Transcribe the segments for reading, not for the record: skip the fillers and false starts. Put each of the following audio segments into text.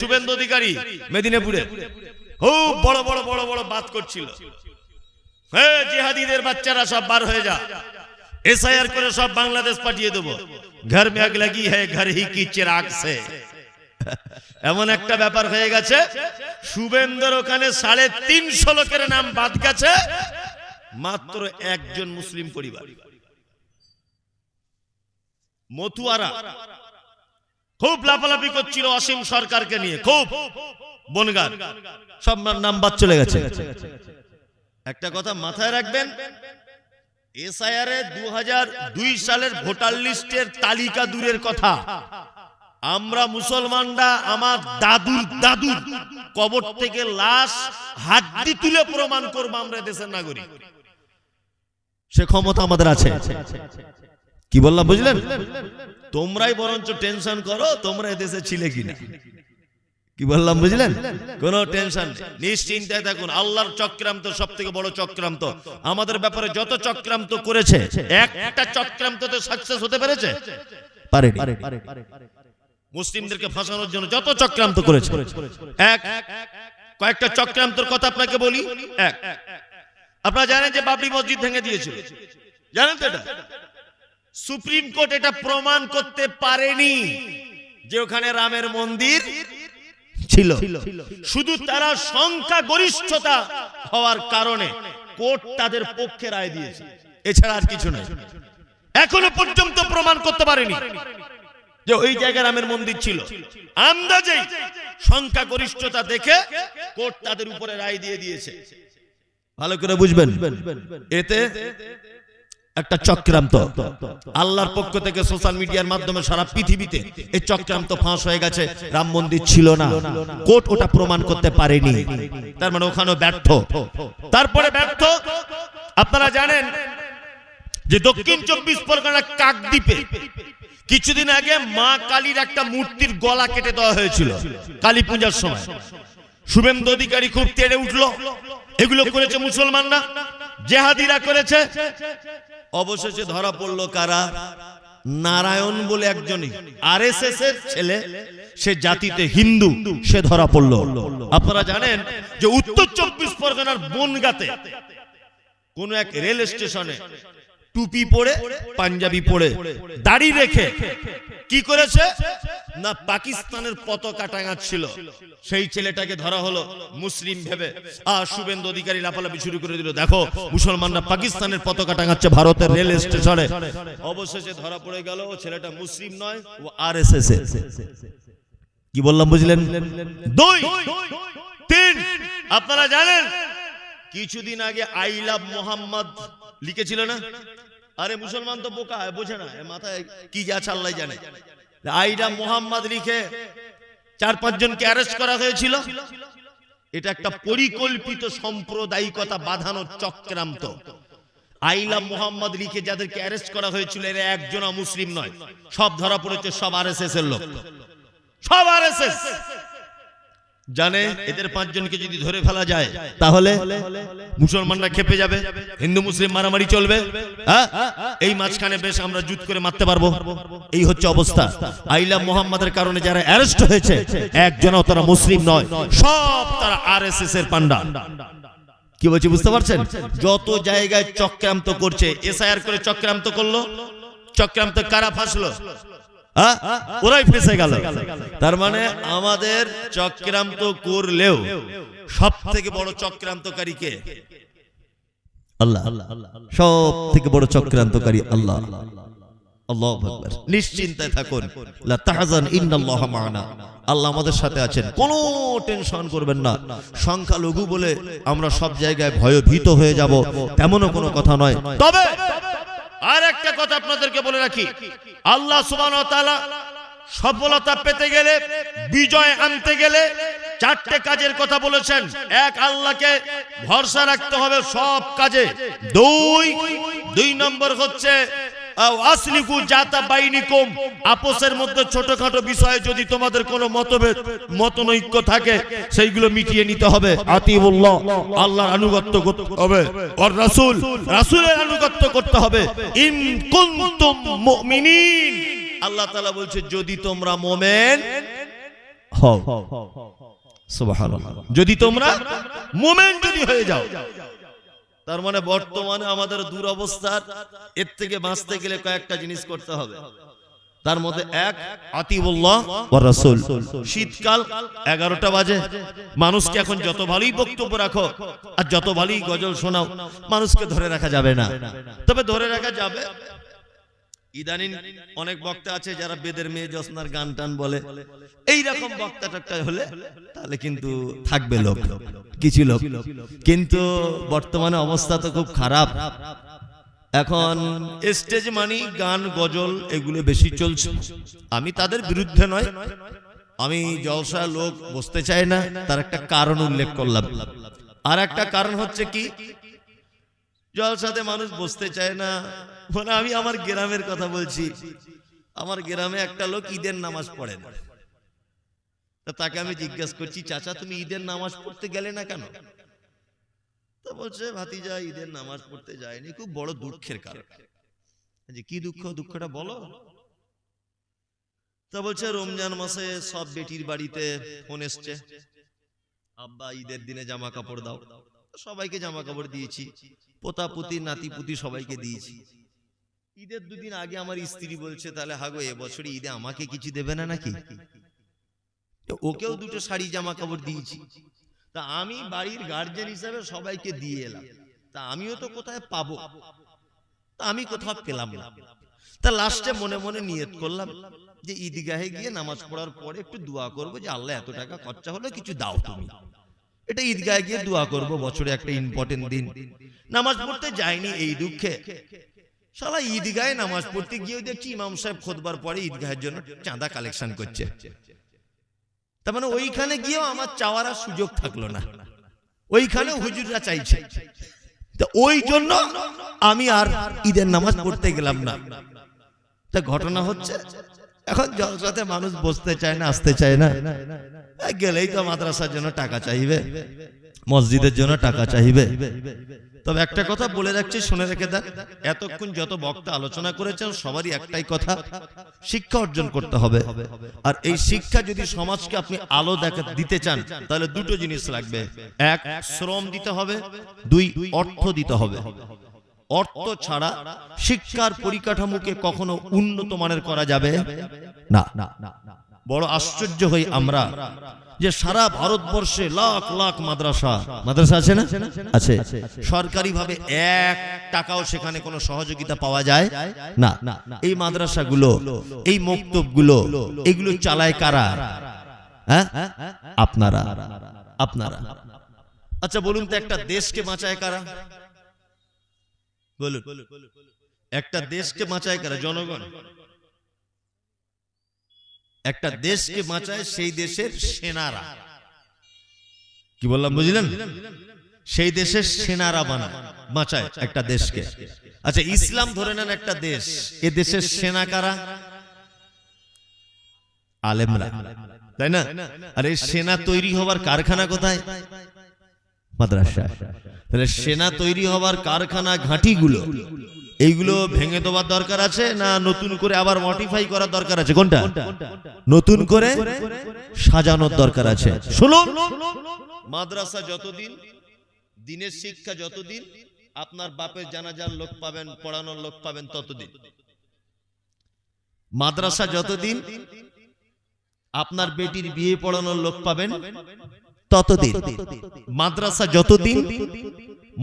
শুভেন্দু অধিকারী মেদিনীপুরে খুব বড় বড় বড় বড় বাত করছিল, জিহাদিদের বাচ্চারা সব বার হয়ে যা, এসআইআর করে সব বাংলাদেশ পাঠিয়ে দেবো, ঘর মে আগ লাগি হ্যায় ঘর হি কি চিরাগ সে। এমন একটা ব্যাপার হয়ে গেছে, শুভেন্দুর ওখানে 350 লোকের নাম বাদ গেছে, মাত্র একজন মুসলিম পরিবার। মতুয়ারা খুব লাফালাফি করছিল অসীম সরকারকে নিয়ে, খুব বনগান, সব নাম বাদ চলে গেছে। একটা কথা মাথায় রাখবেন, এসআইআর এ 2002 সালের ভোটার লিস্টের তালিকা দূরের কথা, আমরা মুসলমানরা আমার দাদুর দাদুর কবর থেকে লাশ হাড্ডি তুলে প্রমাণ করব আমরা দেশের নাগরিক। সে ক্ষমতা আমাদের আছে। কি বললাম বুঝলেন? তোমরাই বরঞ্চ টেনশন করো তোমরা এদেশে ছিলে কিনা। কি বললাম বুঝলেন? কোন টেনশন নেই, নিশ্চিন্তায় থাকুন। আল্লাহর চক্রান্ত সব থেকে বড় চক্রান্ত। আমাদের ব্যাপারে যত চক্রান্ত করেছে, একটা চক্রান্ততে সাকসেস হতে পেরেছে? পারেনি। মুসলিমদেরকে ফাঁসানোর জন্য যত চক্রান্ত করেছে, কয়েকটা চক্রান্তর কথা আপনাকে বলি। আপনারা জানেন যে বাবরি মসজিদ ভেঙে দিয়েছিল, জানেন তো? এটা সুপ্রিম কোর্ট এটা প্রমাণ করতে পারেনি যে ওখানে রামের মন্দির ছিল, শুধু তারা সংখ্যা গরিষ্ঠতা হওয়ার কারণে কোর্ট তাদের পক্ষে রায় দিয়েছে, এছাড়া আর কিছু নয়। এখনো পর্যন্ত প্রমাণ করতে পারেনি যে ওই জায়গায় রামের মন্দির ছিল। আন্দাজে সংখ্যা গরিষ্ঠতা দেখে কোর্ট তাদের উপরে রায় দিয়ে দিয়েছে। ভালো করে বুঝবেন, এতে একটা চক্রান্ত আল্লাহর পক্ষ থেকে সোশ্যাল মিডিয়ার মাধ্যমে সারা পৃথিবীতে এই চক্রান্ত ফাঁস হয়ে গেছে। রাম মন্দির ছিল না, কোর্ট ওটা প্রমাণ করতে পারেনি, তার মানে ওখানে ব্যর্থ। তারপরে ব্যর্থ, আপনারা জানেন যে দক্ষিণ 24 পরগনা কাকদ্বীপে কিছুদিন আগে মা কালীর একটা মূর্তির গলা কেটে দেওয়া হয়েছিল কালী পূজার সময়। শুভেন্দু অধিকারী খুব তেড়ে উঠলো, এগুলো করেছে মুসলমানরা, জেহাদিরা করেছে। অবশেষে ধরা পড়লো কারা? নারায়ণ বলে একজনই আরএসএস এর ছেলে, সে জাতিতে হিন্দু, সে ধরা পড়লো। আপনারা জানেন যে উত্তর 24 পরগনার বনগাঁতে কোন এক রেল স্টেশনে টুপি পরে, পাঞ্জাবি পরে, দাড়ি রেখে কি করেছে না, পাকিস্তানের পতাকা টাঙাচ্ছিল। সেই ছেলেটাকে ধরা হলো মুসলিম ভেবে। শুভেন্দু অধিকারী লাফালাফি শুরু করে দিল, দেখো মুসলমানরা পাকিস্তানের পতাকা টাঙাচ্ছে ভারতের রেল স্টেশনে। অবশেষে ধরা পড়ে গেল ও ছেলেটা মুসলিম নয়, ও আরএসএস এর। কি বললাম বুঝলেন? 2 3 আপনারা জানেন কিছুদিন আগে আই লাভ মোহাম্মদ লিখেছিল না? আরে মুসলমান তো বোকা, বোঝে না, মাথায় কি যা আল্লাহ জানে। আই লাভ মোহাম্মদ লিখে 4-5 জনকে অ্যারেস্ট করা হয়েছিল। এটা একটা পরিকল্পিত সাম্প্রদায়িকতা বাঁধানোর চক্রান্ত। আই লাভ মোহাম্মদ লিখে যাদেরকে অ্যারেস্ট করা হয়েছিল, এরা একজনও মুসলিম নয়, সব ধরা পড়েছে, সব আরএসএস এর লোক, সব আরএসএস। জানে এদের 5 জনকে যদি ধরে ফেলা যায় তাহলে মুসলমানরা খেপে যাবে, হিন্দু মুসলিম মারামারি চলবে, এই মাঝখানে বেশ আমরা যুদ্ধ করে মারতে পারবো। এই হচ্ছে অবস্থা। আইলা মোহাম্মদের কারণে যারা অ্যারেস্ট হয়েছে, একজনও তারা মুসলিম নয়, সব তারা আরএসএস এর পান্ডা। কি বলছি বুঝতে পারছেন? যত জায়গায় চক্রান্ত করছে, এসআইআর করে চক্রান্ত করলো, চক্রান্ত কারা ফাঁসলো? ওরাই ফেসে গেল। তার মানে আমাদের চক্রান্ত করলেও সব থেকে বড় চক্রান্তকারী কে? আল্লাহ। সব থেকে বড় চক্রান্তকারী আল্লাহ। আল্লাহু আকবার। নিশ্চিন্তায় থাকুন, লা তাহজান ইন্নাল্লাহা মা'ানা। আল্লাহ আমাদের সাথে আছেন, কোনো টেনশন করবেন না। সংখ্যালঘু বলে আমরা সব জায়গায় ভয়ভীত হয়ে যাব, তেমনও কোনো কথা নয়। তবে আর একটা কথা আপনাদেরকে বলে রাখি, আল্লাহ সুবহানাহু ওয়া তাআলা সফলতা পেতে গেলে, বিজয় আনতে গেলে 4টে কাজের কথা বলেছেন। 1, আল্লাহকে ভরসা রাখতে হবে সব কাজে। 2 নম্বর হচ্ছে আসলিকু জাতা বাইনিকুম, আপোসের মধ্যে ছোটখাটো বিষয়ে যদি তোমাদের কোনো মতভেদ মতনৈক্য থাকে, সেইগুলো মিটিয়ে নিতে হবে। আতিউল্লাহ, আল্লাহর আনুগত্য করতে হবে, আর রাসূল, রাসূলের আনুগত্য করতে হবে। ইন কুনতুম মুমিনিন, আল্লাহ তাআলা বলছে যদি তোমরা মুমিন হও। সুবহানাল্লাহ। যদি তোমরা মুমিন যদি হয়ে যাও, তার মানে বর্তমানে আমাদের দুরবস্থার এর থেকে বাঁচতে গেলে কয়েকটা জিনিস করতে হবে। তার মধ্যে এক, আতিউল্লাহ ওয়া রাসূল। শীতকাল 11টা বাজে, মানুষকে এখন যত ভালোই বক্তব্য রাখো আর যত ভালোই গজল শোনাও, মানুষকে ধরে রাখা যাবে না। তবে ধরে রাখা যাবে, ইদানিং অনেক বক্তা আছে যারা বেদের মেয়ে জোসনার গান টান বলে, এইরকম বক্তা টক্তা হলে তাহলে কিন্তু থাকবে লোক, কিছু লোক। কিন্তু বর্তমানে অবস্থা তো খুব খারাপ। এখন স্টেজ মানি গান গজল এগুলো বেশি চলছে। আমি তাদের বিরুদ্ধে নয়, আমি জলসা লোক বসতে চাই না, তার একটা কারণ উল্লেখ করলাম। আর একটা কারণ হচ্ছে কি, জলসাতে মানুষ বসতে চায় না। মানে আমি আমার গ্রামের কথা বলছি, আমার গ্রামে একটা লোক ঈদের নামাজ পড়ে না। তাকে আমি জিজ্ঞাসা করছি, চাচা তুমি ঈদের নামাজ পড়তে গেলে না কেন? তা বলছে, ভাতিজা ঈদের নামাজ পড়তে যায়নি, খুব বড় দুঃখের কারণ। কি দুঃখ? দুঃখটা বলো। তা বলছে, রমজান মাসে সব বেটির বাড়িতে ফোন এসছে, আব্বা ঈদের দিনে জামা কাপড় দাও। সবাইকে জামা কাপড় দিয়েছি, পোতা পুতি নাতি পুতি সবাইকে দিয়েছি। ঈদের দুদিন আগে আমার স্ত্রী বলছে, তাহলে হাগো এবছর ঈদে আমাকে কিছু দেবে না নাকি? ওকেও দুটো শাড়ি জামা কাপড় দিয়েছি। তা আমি বাড়ির গার্জেন হিসাবে সবাইকে দিয়ে এলাম, তা আমিও তো কোথায় পাবো? তা আমি কোথাও পেলাম না। তা লাস্টে মনে মনে নিয়ত করলাম যে ঈদগাহে গিয়ে নামাজ পড়ার পরে একটু দোয়া করবো যে আল্লাহ এত টাকা খরচা হলো, কিছু দাও তুমি। এটা ঈদগাহে গিয়ে দোয়া করবো, বছরে একটা ইম্পর্টেন্ট দিন। নামাজ পড়তে যায়নি এই দুঃখে। শালা ঈদগাহে নামাজ পড়তে গিয়ে দেখছি ইমাম সাহেব খুতবার পরে ঈদগাহের জন্য চাঁদা কালেকশন করছে। তার মানে ওইখানে গিয়েও আমার চাওয়ার সুযোগ থাকলো না, ওইখানে হুজুররা চাইছে। তো ওই জন্য আমি আর ঈদের নামাজ পড়তে গেলাম না। তা ঘটনা হচ্ছে, এখন জলসাতে মানুষ বসতে চায় না, আসতে চায় না। গেলেই তো মাদ্রাসার জন্য টাকা চাইবে, মসজিদের জন্য টাকা চাইবে। তবে একটা কথা বলে রাখছি, শুনে রেখে দেন, এতক্ষণ যত বক্তা আলোচনা করেছেন সবারই একটাই কথা, শিক্ষা অর্জন করতে হবে। আর এই শিক্ষা যদি সমাজকে আপনি আলো দিতে চান, তাহলে দুটো জিনিস লাগবে। এক, শ্রম দিতে হবে। দুই, অর্থ দিতে হবে। অর্থ ছাড়া শিক্ষার পরিকাঠামোকে কখনো উন্নত মানের করা যাবে না। বড় আশ্চর্য হই আমরা যে সারা ভারতবর্ষে লাখ লাখ মাদ্রাসা আছে না? আছে। সরকারি ভাবে 1 টাকাও সেখানে কোনো সহযোগিতা পাওয়া যায় না। এই মাদ্রাসাগুলো, এই মক্তবগুলো, এগুলো চালায় কারা? হ্যাঁ, আপনারা। আচ্ছা বলুন তো, একটা দেশকে বাঁচায় কারা? বলুন, একটা দেশকে বাঁচায় কারা? জনগণ। একটা দেশকে বাঁচায় সেই দেশের সেনারা। কি বললাম বুঝলেন? সেই দেশের সেনারা বাঁচায় একটা দেশকে। আচ্ছা ইসলাম ধরে নেন একটা দেশ, এ দেশের সেনা কারা? আলেমরা, তাই না? আর এই সেনা তৈরি হবার কারখানা কোথায়? মাদ্রাসা। তাহলে সেনা তৈরি হবার কারখানা, ঘাঁটিগুলো, এইগুলো ভেঙে দেওয়ার দরকার আছে না নতুন করে আবার মডিফাই করার দরকার আছে? কোনটা? নতুন করে সাজানোর দরকার আছে। শুনুন, মাদ্রাসা যতদিন, দিনের শিক্ষা যতদিন, আপনার বাপের জানাজার লোক পাবেন, পড়ানোর লোক পাবেন ততদিন। মাদ্রাসা যতদিন, আপনার বেটির বিয়ে পড়ানোর লোক পাবেন ততদিন। মাদ্রাসা যতদিন,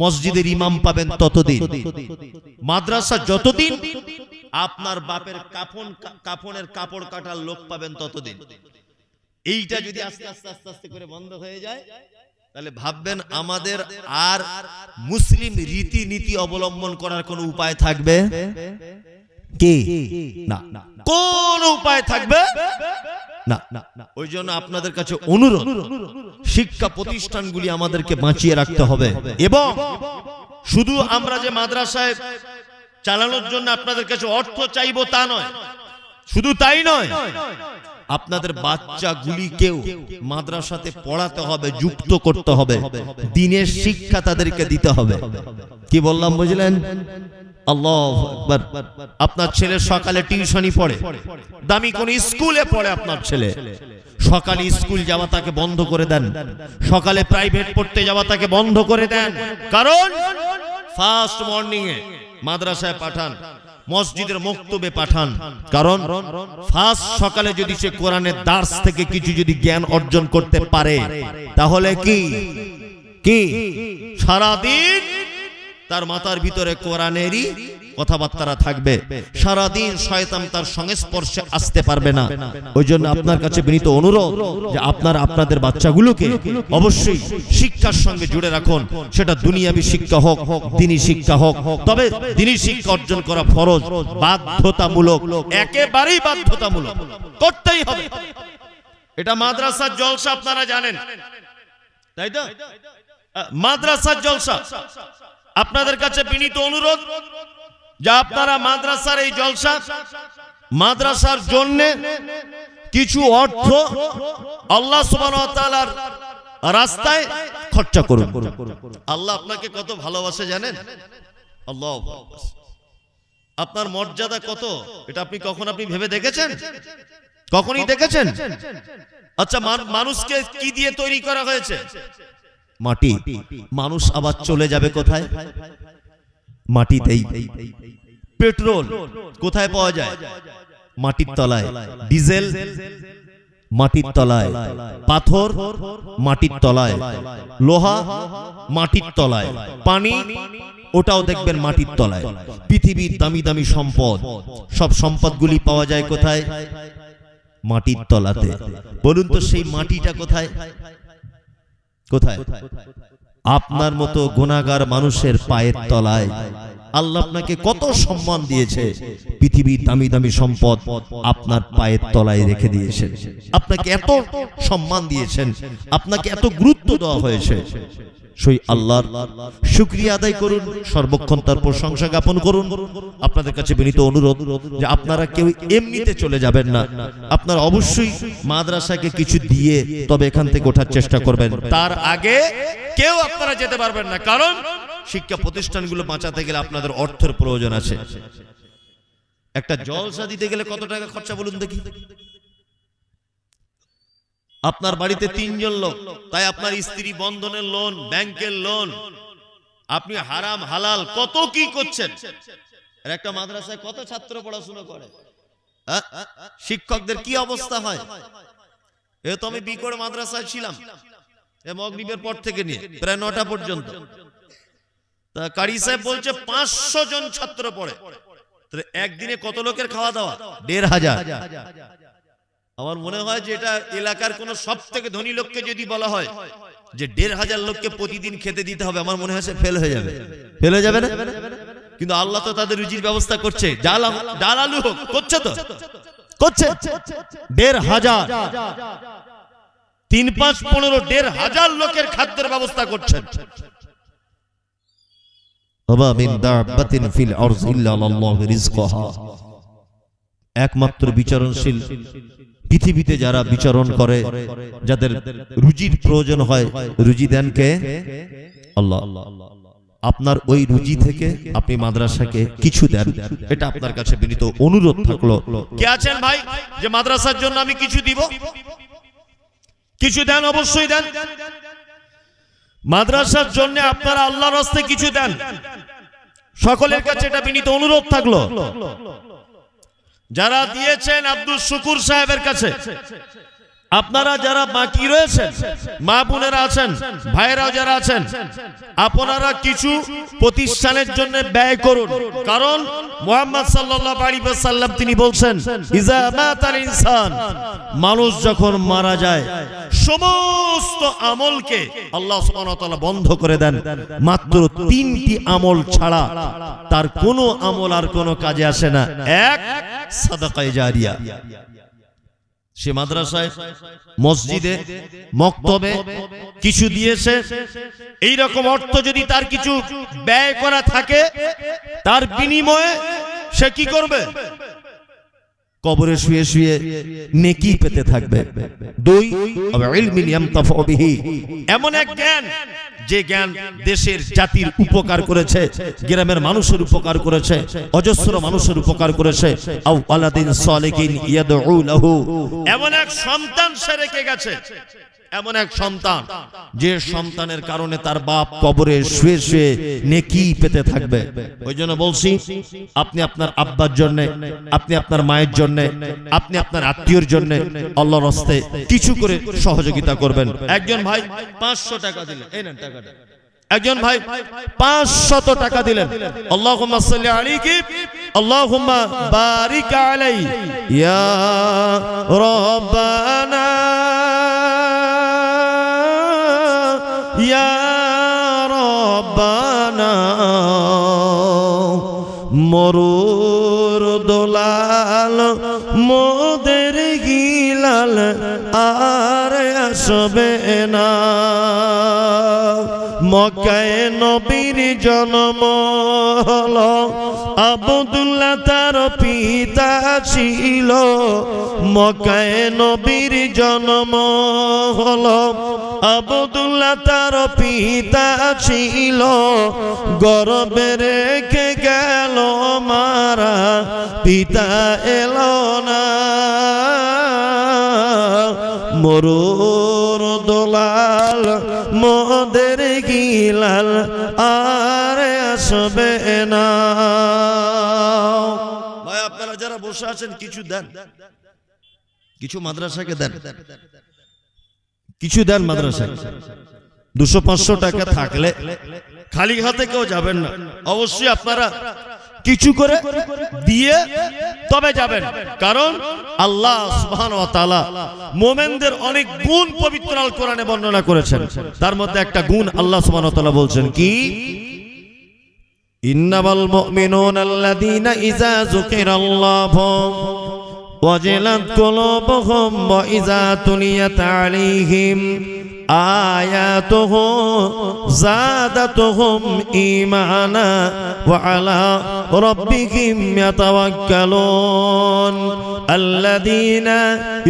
মসজিদের ইমাম পাবেন ততদিন। মাদ্রাসা যতদিন, আপনার বাপের কাফনের কাপড় কাটার লোক পাবেন ততদিন। এইটা যদি আস্তে আস্তে আস্তে আস্তে করে বন্ধ হয়ে যায়, তাহলে ভাববেন আমাদের আর মুসলিম রীতিনীতি অবলম্বন করার কোনো উপায় থাকবে কি? না, কোন উপায় থাকবে না। ওই জন্য আপনাদের কাছে অনুরোধ, শিক্ষা প্রতিষ্ঠানগুলি আমাদেরকে বাঁচিয়ে রাখতে হবে। এবং শুধু আমরা যে মাদ্রাসায় চালানোর জন্য আপনাদের কাছে অর্থ চাইবো তা নয়, শুধু তাই নয়, আপনাদের বাচ্চাগুলিকেও মাদ্রাসাতে পড়াতে হবে, যুক্ত করতে হবে, দ্বীনের শিক্ষা তাদেরকে দিতে হবে। কি বললাম বুঝলেন? আল্লাহু আকবার। আপনার ছেলে সকালে টিউশনি পড়ে, দামি কোন স্কুলে পড়ে আপনার ছেলে, সকালে স্কুল যাওয়া তাকে বন্ধ করে দেন, সকালে প্রাইভেট পড়তে যাওয়া তাকে বন্ধ করে দেন। কারণ ফার্স্ট মর্নিং এ মাদ্রাসায় পাঠান, মসজিদের মক্তবে পাঠান। কারণ ফার্স্ট সকালে যদি সে কোরআনের দার্স থেকে কিছু যদি জ্ঞান অর্জন করতে পারে, তাহলে কি কি সারাদিন তার মাথার ভিতরে কোরআনেরই কথাবার্তা থাকবে, সারাদিন শয়তান তার সংস্পর্শে আসতে পারবে না। ওই জন্য আপনার কাছে বিনীত অনুরোধ যে আপনারা আপনাদের বাচ্চাগুলোকে অবশ্যই শিক্ষার সঙ্গে জুড়ে রাখুন, সেটা দুনিয়াবী শিক্ষা হোক, দ্বীনি শিক্ষা হোক। তবে দ্বীনি শিক্ষা অর্জন করা ফরজ, বাধ্যতামূলক, একেবারেই বাধ্যতামূলক, করতেই হবে। এটা মাদ্রাসার জলসা, আপনারা জানেন তাই তো, মাদ্রাসার জলসা। আপনাদের কাছে বিনীত অনুরোধ যে আপনারা মাদ্রাসার এই জলসা, মাদ্রাসার জন্য কিছু অর্থ আল্লাহ সুবহানাহু ওয়া তাআলার রাস্তায় খরচা করুন। আল্লাহ আপনাকে কত ভালোবাসে জানেন? আল্লাহু আকবার। আপনার মর্যাদা কত, এটা আপনি আপনি ভেবে দেখেছেন? কখনই দেখেছেন? আচ্ছা, মানুষকে কি দিয়ে তৈরি করা হয়েছে? মাটি। মানুষ আবার চলে যাবে কোথায়? মাটিতেই। পেট্রোল কোথায় পাওয়া যায়? মাটির তলায়। ডিজেল মাটির তলায়, পাথর মাটির তলায়, লোহা মাটির তলায়, পানি ওটাও দেখবেন মাটির তলায়। পৃথিবীর দামি দামি সম্পদ, সব সম্পদগুলি পাওয়া যায় কোথায়? মাটির তলাতে। বলুন তো সেই মাটিটা কোথায়? কোথায়? আপনার মতো গুনাহগার মানুষের পায়ের তলায়। আল্লাহ আপনাকে কত সম্মান দিয়েছে, পৃথিবীর দামি দামি সম্পদ আপনার পায়ের তলায় রেখে দিয়েছেন। আপনাকে এত সম্মান দিয়েছেন, আপনাকে এত গুরুত্ব দেওয়া হয়েছে। সেই আল্লাহর শুকরিয়া আদায় করুন, সর্বক্ষণ তার প্রশংসা জ্ঞাপন করুন। আপনাদের কাছে বিনীত অনুরোধ যে আপনারা কেউ এমনিতে চলে যাবেন না, আপনারা অবশ্যই মাদ্রাসাকে কিছু দিয়ে তবে এখান থেকে ওঠার চেষ্টা করবেন। তার আগে কেউ আপনারা যেতে পারবেন না, কারণ শিক্ষা প্রতিষ্ঠানগুলো বাঁচাতে গেলে আপনাদের অর্থের প্রয়োজন আছে। একটা জলসা দিতে গেলে কত টাকা খরচা বলুন দেখি? আপনার বাড়িতে 3 জন লোক, তাই আপনার স্ত্রী বন্ধনের লোন, ব্যাংকের লোন, আপনি হারাম হালাল কত কি করছেন। আর একটা মাদ্রাসায় কত ছাত্র পড়াশোনা করে, শিক্ষকদের কি অবস্থা হয়। এ তো আমি বিকোড় মাদ্রাসায় ছিলাম, মাগরিবের পর থেকে নিয়ে প্রায় 9টা পর্যন্ত। তা কারি সাহেব বলছে 500 জন ছাত্র পড়ে, তাহলে একদিনে কত লোকের খাওয়া দাওয়া? 1,500। আমার মনে হয় যে এটা এলাকার কোন সব থেকে ধনী লোককে যদি বলা হয় যে 1,500 লোককে প্রতিদিন খেতে দিতে হবে, আমার মনে হয় সে ফেল হয়ে যাবে। ফেল হয়ে যাবে না? কিন্তু আল্লাহ তো তাদের রুজির ব্যবস্থা করছে, ডাল আলু হোক, করছে তো, করছে। 1,500, 3, 5, 15, 1,500 লোকের খাদ্যের ব্যবস্থা করছেন। একমাত্র বিচরণশীল পৃথিবীতে যারা বিচরণ করে, যাদের রুজির প্রয়োজন হয়, রুজি দেন কে? আল্লাহ। আপনার ওই রুজি থেকে আপনি মাদ্রাসাকে কিছু দেন, এটা আপনার কাছে বিনীত অনুরোধ থাকলো। কে আছেন ভাই যে মাদ্রাসার জন্য আমি কিছু দিব? কিছু দেন, অবশ্যই দেন। মাদ্রাসার জন্য আপনারা আল্লাহর রাস্তায় কিছু দেন, সকলের কাছে এটা বিনীত অনুরোধ থাকলো। যারা দিয়েছেন আব্দুল শুকুর সাহেবের কাছে, আপনারা যারা বাকি রয়েছেন, মা বোনেরা আছেন, ভাইরাও যারা আছেন, আপনারা কিছু প্রতিষ্ঠানের জন্য ব্যয় করুন। কারণ মুহাম্মদ সাল্লাল্লাহু আলাইহি ওয়াসাল্লাম তিনি বলছেন, ইজা মাতাল ইনসান, মানুষ যখন মারা যায় সমস্ত আমলকে আল্লাহ সুবহানাহু ওয়া তাআলা বন্ধ করে দেন, মাত্র 3টি আমল ছাড়া তার কোনো আমল আর কোনো কাজে আসে না। এক, সাদাকায়ে জারিয়া। সে মাদ্রাসায়, মসজিদে, মক্তবে কিছু দিয়েছে, এই রকম অর্থ যদি তার কিছু ব্যয় করা থাকে, তার বিনিময়ে সে কি করবে? কবরে শুয়ে শুয়ে নেকি পেতে থাকবে। 2, ইলমিন ইয়ামতাফু বিহি, এমন এক জ্ঞান যে জ্ঞান দেশের জাতির উপকার করেছে, গ্রামের মানুষের উপকার করেছে, অজস্র মানুষের উপকার করেছে। আও ওয়ালাদিন সালিহিন ইয়াদউ লাহু, এমন এক সন্তান সে রেখে গেছে, এমন এক সন্তান যে সন্তানের কারণে তার বাপ কবরে শুয়ে শুয়ে নেকি পেতে থাকবে। ওই জন্য বলছি, আপনি আপনার আব্বার জন্য, আপনি আপনার মায়ের জন্য, আপনি আপনার আত্মীয়র জন্য আল্লাহর রাস্তে কিছু করে সহযোগিতা করবেন। একজন ভাই 500 টাকা দিলেন, এই নেন টাকাটা। একজন ভাই 500 টাকা দিলেন। আল্লাহুম্মা সাল্লি আলাইহি, আল্লাহুম্মা বারিক আলাইহি ইয়া রাব্বানা ইয়া রাব্বানা। মরুর দোলাল মোদের গিলাল আর আসবে না। মক্কায় নবীর জন্ম হলো, আব্দুল্লাহ তার পিতা ছিল। মক্কায় নবীর জন্ম হলো, আব্দুল্লাহ তার পিতা ছিল। গর্বে রেখে গেল মারা, পিতা এলো না। মরুর দোলাল মোদের গিলাল আর আসবে না। ভাই আপনারা যারা বসে আছেন কিছু দেন, কিছু মাদ্রাসাকে দেন, কিছু দেন মাদ্রাসাকে। 200-500 টাকা থাকলে খালি হাতে কেউ যাবেন না, অবশ্যই আপনারা কিছু করে দিয়ে তবে যাবেন। কারণ আল্লাহ সুবহানাহু ওয়া তাআলা মুমিনদের অনেক গুণ পবিত্র আল কোরআনে বর্ণনা করেছেন। তার মধ্যে একটা গুণ আল্লাহ সুবহানাহু ওয়া তাআলা বলছেন কি, ইন্নামাল মুমিনুনা আল্লাযীনা ইযা যুকিরাল্লাহু ওয়াজিলাত কুলুবুহুম ওয়া ইযা তুলিয়াত আলাইহিম আয়াতুহু যাদাতুহুম ঈমানা ওয়া আলা রাব্বিহিম ইয়াতাওয়াক্কালুন আল্লাযীনা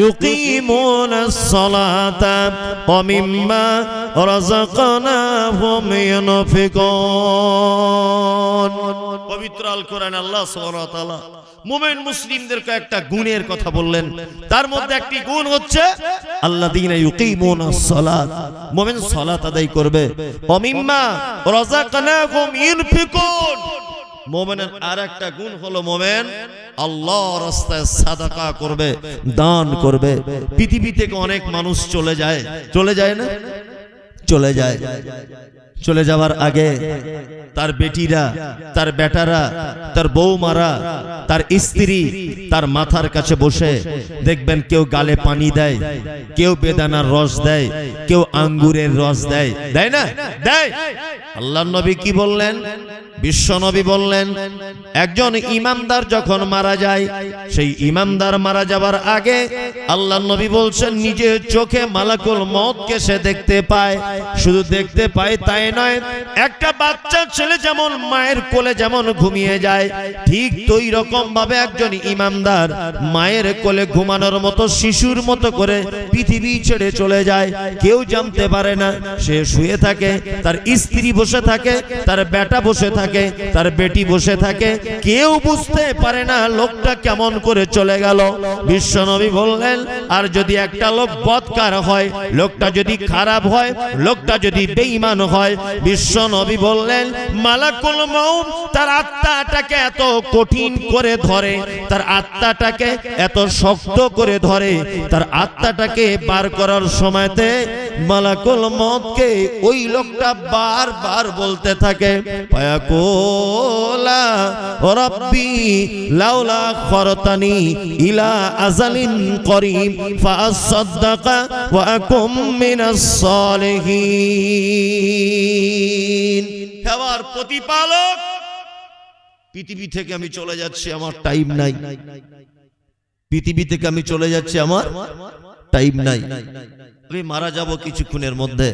ইউকিমুনাস সালাতা ওয়া মিম্মা রাযাকনাহুম ইউনফিকুন। পবিত্র আল কোরআন আল্লাহ সুবহানাহু ওয়া তাআলা মুমিন মুসলিমদেরকে একটা গুণের কথা বললেন। তার মধ্যে একটি গুণ হচ্ছে আল্লাযীনা ইউকিমুনাস সালাত, মুমিন সালাত আদায় করবে। ওয়া মিম্মা রাযাকনাহুম ইউনফিকুন, মুমিনের আরেকটা গুণ হলো মুমিন আল্লাহর রাস্তায় সাদাকা করবে, দান করবে। পৃথিবী থেকে অনেক মানুষ চলে যায়, চলে যায় না? চলে যায়। চলে যাওয়ার আগে তার বেটিরা, তার বেটারা, তার বৌমারা, তার স্ত্রী তার মাথার কাছে বসে দেখবেন কেউ গালে পানি দেয়, কেউ বেদানার রস দেয়, কেউ আঙ্গুরের রস দেয়, দেয় না? দেয়। আল্লাহর নবী কি বললেন? বিশ্ব নবী বললেন, একজন ইমানদার যখন মারা যায়, সেই ইমানদার মারা যাবার আগে আল্লাহর নবী বলছেন নিজের চোখে মালাকুল মউতকে সে দেখতে পায়। শুধু দেখতে পায় তাই নয়, একটা বাচ্চা ছেলে যেমন মায়ের কোলে যেমন ঘুমিয়ে যায়, ঠিক ওই রকম ভাবে একজন ইমানদার মায়ের কোলে ঘুমানোর মতো শিশুর মতো করে পৃথিবী ছেড়ে চলে যায়। কেউ জানতে পারে না, সে শুয়ে থাকে, তার স্ত্রী বসে থাকে, তার বেটা বসে থাকে, তার বেটি বসে থাকে, কেউ বুঝতে পারে না লোকটা কেমন করে চলে গেল। বিশ্বনবী বললেন, আর যদি একটা লোক বদকার হয়, লোকটা যদি খারাপ হয়, লোকটা যদি বেঈমান হয়, বিশ্বনবী বললেন মালাকুল মউত তার আত্মাটাকে এত কঠিন করে ধরে, তার আত্মাটাকে এত শক্ত করে ধরে, তার আত্মাটাকে বার করার সময়তে মালাকুল মউতকে ওই লোকটা বারবার বলতে থাকে, পায়াকুলা রাব্বি লাউলা খরতানি ইলা আজালিন করিম ফাসাদদাকা ওয়া আকুম মিনাস সালিহিন। হেওয়ার প্রতিপালক, পৃথিবী থেকে আমি চলে যাচ্ছি, আমার টাইম নাই। পৃথিবী থেকে আমি চলে যাচ্ছি, আমার টাইম নাই। আমি মারা যাব কিছুক্ষণের মধ্যে।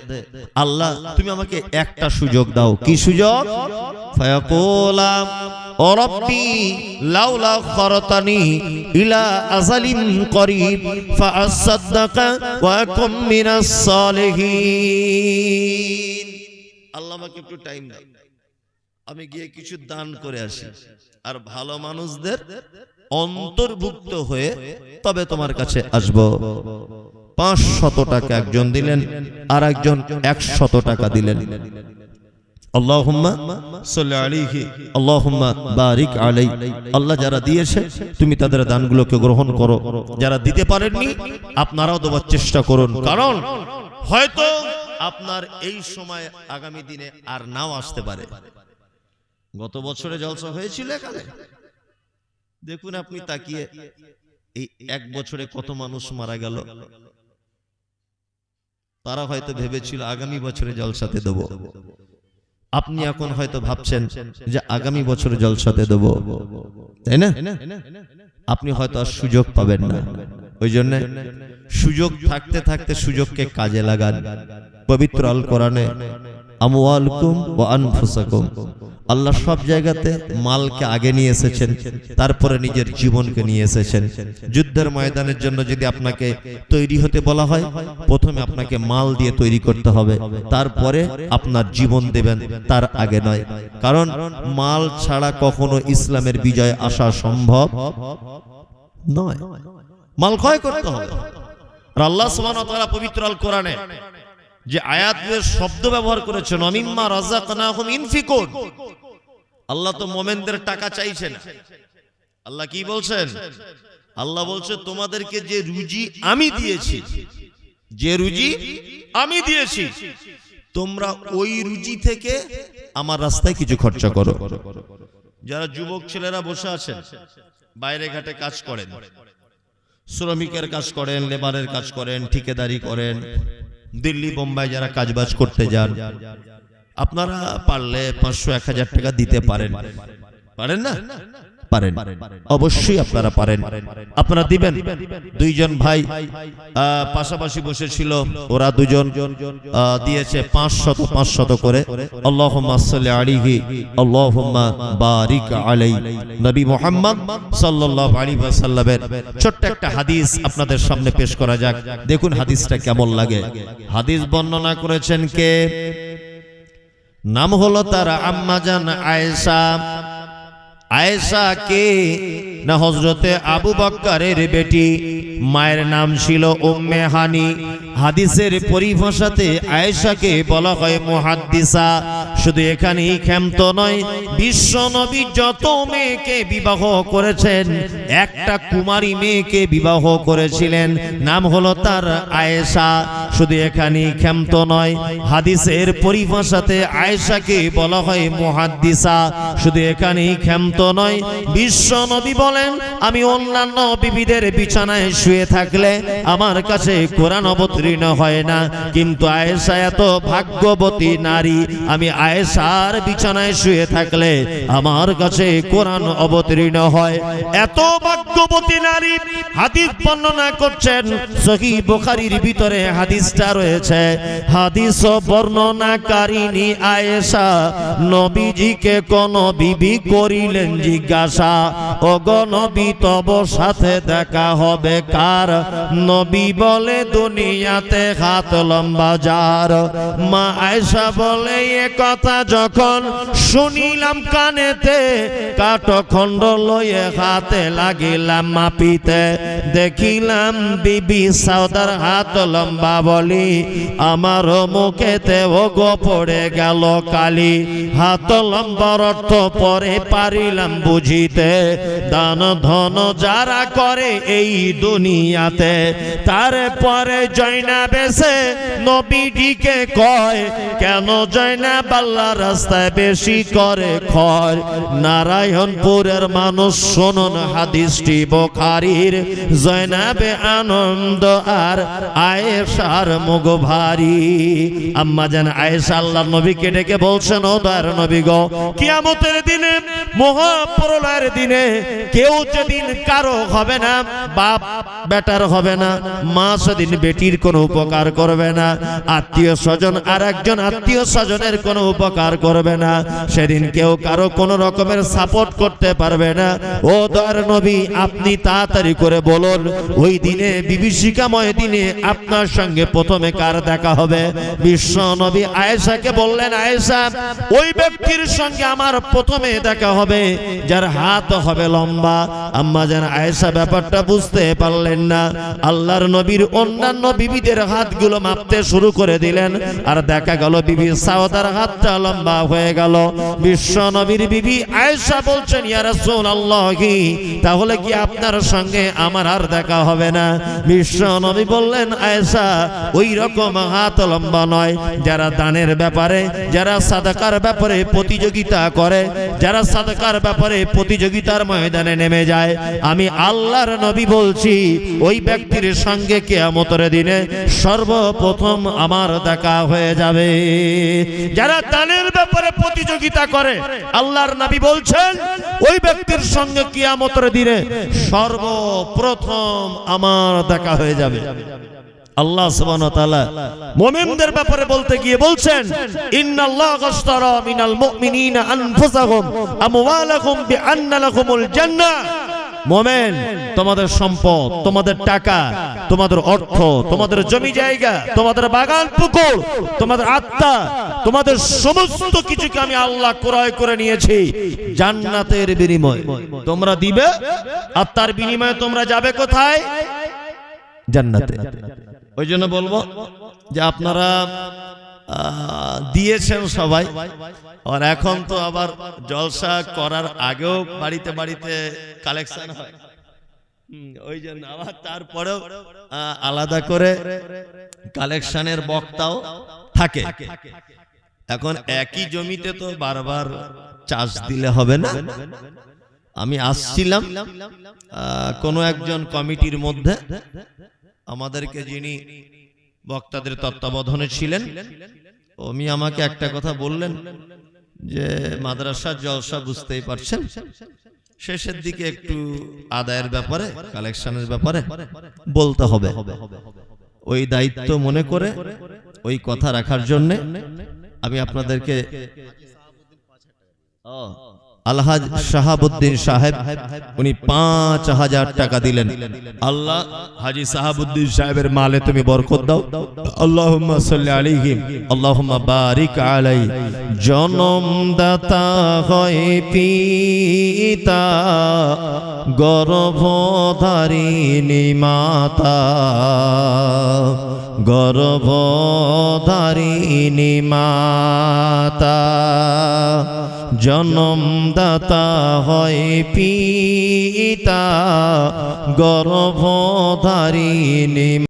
আল্লাহ তুমি আমাকে একটা সুযোগ দাও। কি সুযোগ? ফায়াকুলা ও রব্বি লাউলা খরতানি ইলা আজালিন করিব ফাআসাদদাকা ওয়া আকুম মিনাস সালিহিন। আল্লাহ আমাকে একটু টাইম দাও, আমি গিয়ে কিছু দান করে আসি, আর ভালো মানুষদের অন্তর্ভুক্ত হয়ে তবে তোমার কাছে আসব। 500 টাকা একজন দিলেন, আর একজন 100 টাকা দিলেন। আল্লাহুম্মা সাল্লি আলাইহি আল্লাহুম্মা বারিক আলাই। আল্লাহ যারা দিয়েছে তুমি তাদের দানগুলোকে গ্রহণ করো, যারা দিতে পারেননি আপনারাও দেওয়ার চেষ্টা করুন, কারণ হয়তো আপনার এই সময় আগামী দিনে আর নাও আসতে পারে। গত বছরে জলসা হয়েছিল এখানে, দেখুন আপনি তাকিয়ে এই 1 বছরে কত মানুষ মারা গেল। তারা হয়তো ভেবেছিল আগামী বছরে জলসাতে দেব, আপনি এখন হয়তো ভাবছেন যে আগামী বছরে জলসাতে দেব, তাই না? আপনি হয়তো আর সুযোগ পাবেন না। ওই জন্য সুযোগ থাকতে থাকতে সুযোগকে কাজে লাগান। পবিত্র আল কোরআনে আমওয়ালকুম ওয়া আনফুসাকুম, আল্লাহ সব জায়গাতে মালকে আগে নিয়ে এসেছেন, তারপরে নিজের জীবনকে নিয়ে এসেছেন। যুদ্ধের ময়দানের জন্য যদি আপনাকে তৈরি হতে বলা হয়, প্রথমে আপনাকে মাল দিয়ে তৈরি করতে হবে, তারপরে আপনার জীবন দেবেন, তার আগে নয়। কারণ মাল ছাড়া কখনো ইসলামের বিজয় আসা সম্ভব নয়, মাল ক্ষয় করতে হবে। আর আল্লাহ সুবহানাহু ওয়া তাআলা পবিত্র আল কোরআনে যে আয়াতের শব্দ ব্যবহার করেছেন, মিম্মা রাযাকনাহুম ইনফিকুন, আল্লাহ তো মুমিনদের টাকা চাইছে না। আল্লাহ কি বলছেন? আল্লাহ বলছে তোমাদেরকে যে রুজি আমি দিয়েছি, যে রুজি আমি দিয়েছি, তোমরা ওই রুজি থেকে আমার রাস্তায় কিছু খরচা করো। যারা যুবক ছেলেরা বসে আছেন, বাইরে ঘাটে কাজ করেন, শ্রমিকের কাজ করেন, লেবারের কাজ করেন, ঠিকাদারি করেন, দিল্লি বোম্বাই যারা কাজবাজ করতে যান, আপনারা পারলে 500-1000 টাকা দিতে পারেন, পারেন না? পারেন, অবশ্যই আপনারা পারেন, আপনারা দিবেন। 2 জন ভাই পাশাপাশি বসেছিল, ওরা 2 জন দিয়েছে 500 করে। আল্লাহুম্মা সাল্লি আলাইহি আল্লাহুম্মা বারিক আলাই। নবী মুহাম্মদ সাল্লাল্লাহু আলাইহি ওয়াসাল্লামের ছোট্ট একটা হাদিস আপনাদের সামনে পেশ করা যাক, দেখুন হাদিসটা কেমন লাগে। হাদিস বর্ণনা করেছেন কে? নাম হলো তার আম্মা জান আয়েশা। আয়েশা কে না হযরতে আবু বকরের বেটি, মায়ের নাম ছিল উম্মে হানি। হাদিসের পরিভাষাতে আয়েশাকে বলা হয় মুহাদ্দিসা। শুধু এখানেই ক্ষান্ত নয়, বিশ্ব নবী যত মেয়েকে বিবাহ করেছেন, একটা কুমারী মেয়েকে বিবাহ করেছিলেন, নাম হলো তার আয়েশা। শুধু এখানেই ক্ষান্ত নয়, হাদিসের পরিভাষাতে আয়েশাকে বলা হয় মুহাদ্দিসা। শুধু এখানেই ক্ষান্ত নয়, বিশ্ব নবী বলেন আমি অন্যান্য বিবিদের বিছানায় শুয়ে থাকলে আমার কাছে কোরআন অবতীর্ণ হয় না, কিন্তু আয়েশা এত ভাগ্যবতী নারী, আমি আয়েশার বিছানায় শুয়ে থাকলে আমার কাছে কোরআন অবতীর্ণ হয়। এত ভাগ্যবতী নারী হাদিস বর্ণনা করছেন, সহিহ বুখারীর ভিতরে হাদিসটা রয়েছে। হাদিস বর্ণনাকারিনী আয়েশা নবীজিকে কোন বিবি করিলেন জিজ্ঞাসা, ওগো নবী তব সাথে দেখা হবে কার? নবী বলে দুনিয়াতে হাত লম্বা যার। মা আয়েশা বলে এ কথা যখন শুনিলাম কানেতে, কাঠখণ্ড লয়ে হাতে লাগিলাম মাপিতে, দেখিলাম বিবি সাউদার হাত লম্বা বলি, আমার মুখেতে ওগো পড়ে গেল কালি। হাত লম্বার অর্থ পরে পারিলাম বুঝিতে, দান ধন যারা করে এই দুনিয়াতে, তারপরে জয়নাব এসে নবীজিকে কয়, কেন জয়নাব আল্লাহর রাস্তায় বেশি করে ক্ষয়? নারায়ণপুরের মানুষ শুনুন হাদিসটি বুখারীর। জয়নাবে আনন্দ আর আয়েশার মুখ ভারী। আম্মা জান আয়েশা আল্লাহর নবীকে ডেকে বলছেন, ও দয়ার নবী গো, কিয়ামতের দিনে মহাপ্রলয়ের দিনে কেউ যেদিন কারো হবে না, বাপ বেটার হবে না, মা সেদিন বেটির কোনো উপকার করবে না, আত্মীয় স্বজন আর একজন আত্মীয় স্বজনের কোনো উপকার করবে না, সেদিন কেউ কারো কোনো রকমের সাপোর্ট করতে পারবে না। ও দয়ার নবী, আপনি তাড়াতাড়ি করে বলুন, ওই দিনে বিভীষিকাময় দিনে আপনার সঙ্গে প্রথমে কার দেখা হবে? বিশ্ব নবী আয়েশাকে বললেন, আয়েশা, ওই ব্যক্তির সঙ্গে আমার প্রথমে দেখা হবে যার হাত হবে লম্বা। আম্মা জান আয়েশা ব্যাপারটা বুঝতে পারলেন না। আল্লাহর নবীর অন্যান্য বিবিদের হাতগুলো মাপতে শুরু করে দিলেন, আর দেখা গেল বিবি সাউদার হাতটা লম্বা হয়ে গেল। বিশ্ব নবীর বিবি আয়েশা বলছেন, ইয়া রাসূলুল্লাহ, কি তাহলে কি আপনার সঙ্গে আমার আর দেখা হবে না? বিশ্ব নবী বললেন, আয়েশা, ওই রকম হাত লম্বা নয় যারা দানের ব্যাপারে, যারা সাদাকার ব্যাপারে প্রতিযোগিতা করে, যারা সাদাকার ব্যাপারে প্রতিযোগিতার ময়দানে নেমে যায়। আমি আল্লাহর নবী বলছি, ওই ব্যক্তির সঙ্গে কিয়ামতের দিনে সর্বপ্রথম আমার দেখা হয়ে যাবে। যারা দানের ব্যাপারে প্রতিযোগিতা করে, আল্লাহর নবী বলছেন, ওই ব্যক্তির সঙ্গে কিয়ামতের দিনে সর্বপ্রথম আমার দেখা হয়ে যাবে। আল্লাহ সুবহানাহু ওয়া তাআলা মুমিনদের ব্যাপারে বলতে গিয়ে বলছেন, ইন্নাল্লাহা আশতারা মিনাল মুমিনিনা আনফুসাহুম আমওয়ালাহুম বিআন্না লাহুমুল জান্নাহ। মুমিন, তোমাদের সম্পদ, তোমাদের টাকা, তোমাদের অর্থ, তোমাদের জমি জায়গা, তোমাদের বাগান পুকুর, তোমাদের আত্মা, তোমাদের সমস্ত কিছুকে আমি আল্লাহ ক্রয় করে নিয়েছি জান্নাতের বিনিময়ে তোমরা দিবে। আর তার বিনিময়ে তোমরা যাবে কোথায়? জান্নাতে। ওই জন্য বলবো যে আপনারা দিয়েছেন সবাই, আর এখন তো আবার জলসা করার আগেও বাড়িতে বাড়িতে কালেকশন হয়, ওই জন্য আবার তারপরেও আলাদা করে কালেকশনের বক্তাও থাকে। এখন একই জমিতে তো বারবার চাষ দিলে হবে না। আমি আসছিলাম কোনো একজন কমিটির মধ্যে, আমাদেরকে যিনি বক্তাদের তত্ত্বাবধানে ছিলেন, উনি আমাকে একটা কথা বললেন যে মাদ্রাসার জলসা বুঝতেই পারছেন, শেষের দিকে একটু আদায়ের ব্যাপারে, কালেকশনের ব্যাপারে বলতে হবে। ওই দায়িত্ব মনে করে ওই কথা রাখার জন্য আমি আপনাদেরকে আলহাজ শাহাবুদ্দিন সাহেব, উনি ৫,০০০ টাকা দিলেন। আল্লাহ হাজী শাহাবুদ্দিন সাহেবের মালে তুমি বরকত দাও। আল্লাহুম্মা সাল্লি আলাইহি আল্লাহুম্মা বারিক আলাইহি। জনমদাতা হয় পিতা, গর্ভধারিণী মাতা, গর্ভধারিণী মাতা, জনমদাতা হয় পিতা, গর্ভধারিণী